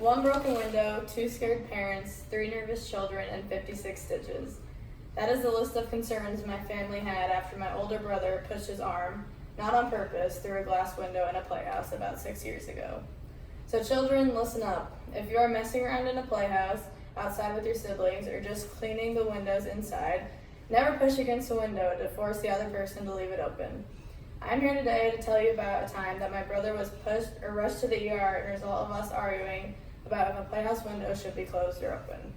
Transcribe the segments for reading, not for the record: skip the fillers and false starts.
1 broken window, 2 scared parents, 3 nervous children, and 56 stitches. That is the list of concerns my family had after my older brother pushed his arm, not on purpose, through a glass window in a playhouse about 6 years ago. So children, listen up. If you are messing around in a playhouse, outside with your siblings, or just cleaning the windows inside, never push against a window to force the other person to leave it open. I'm here today to tell you about a time that my brother was pushed or rushed to the ER as a result of us arguing about if a playhouse window should be closed or open.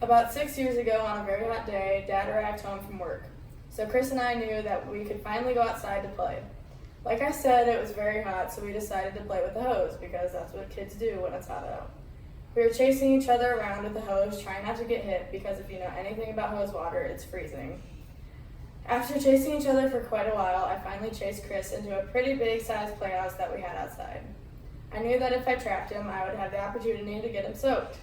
About 6 years ago, on a very hot day, Dad arrived home from work. So Chris and I knew that we could finally go outside to play. Like I said, it was very hot, so we decided to play with the hose because that's what kids do when it's hot out. We were chasing each other around with the hose, trying not to get hit because if you know anything about hose water, it's freezing. After chasing each other for quite a while, I finally chased Chris into a pretty big sized playhouse that we had outside. I knew that if I trapped him, I would have the opportunity to get him soaked.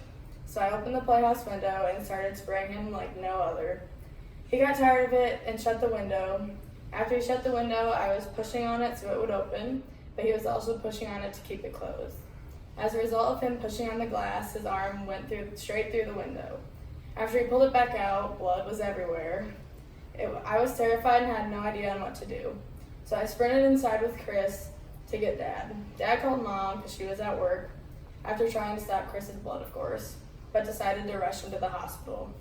So I opened the playhouse window and started spraying him like no other. He got tired of it and shut the window. After he shut the window, I was pushing on it so it would open, but he was also pushing on it to keep it closed. As a result of him pushing on the glass, his arm went straight through the window. After he pulled it back out, blood was everywhere. I was terrified and had no idea on what to do. So I sprinted inside with Chris to get Dad. Dad called Mom because she was at work, after trying to stop Chris's blood, of course, but decided to rush him to the hospital.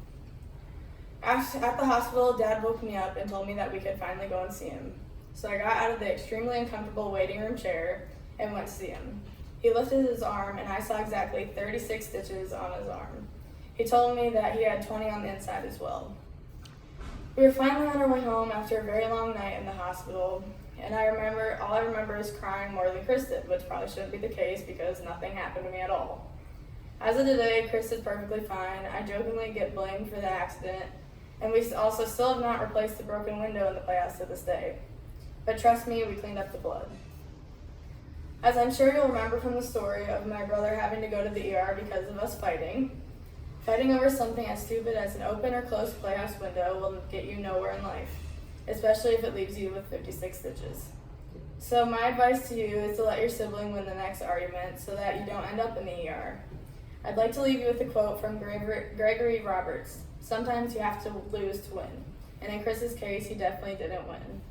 At the hospital, Dad woke me up and told me that we could finally go and see him. So I got out of the extremely uncomfortable waiting room chair and went to see him. He lifted his arm and I saw exactly 36 stitches on his arm. He told me that he had 20 on the inside as well. We were finally on our way home after a very long night in the hospital, and all I remember is crying more than Chris did, which probably shouldn't be the case because nothing happened to me at all. As of today, Chris is perfectly fine. I jokingly get blamed for the accident, and we also still have not replaced the broken window in the playhouse to this day. But trust me, we cleaned up the blood. As I'm sure you'll remember from the story of my brother having to go to the ER because of us fighting over something as stupid as an open or closed playhouse window will get you nowhere in life, especially if it leaves you with 56 stitches. So my advice to you is to let your sibling win the next argument so that you don't end up in the ER. I'd like to leave you with a quote from Gregory Roberts. Sometimes you have to lose to win. And in Chris's case, he definitely didn't win.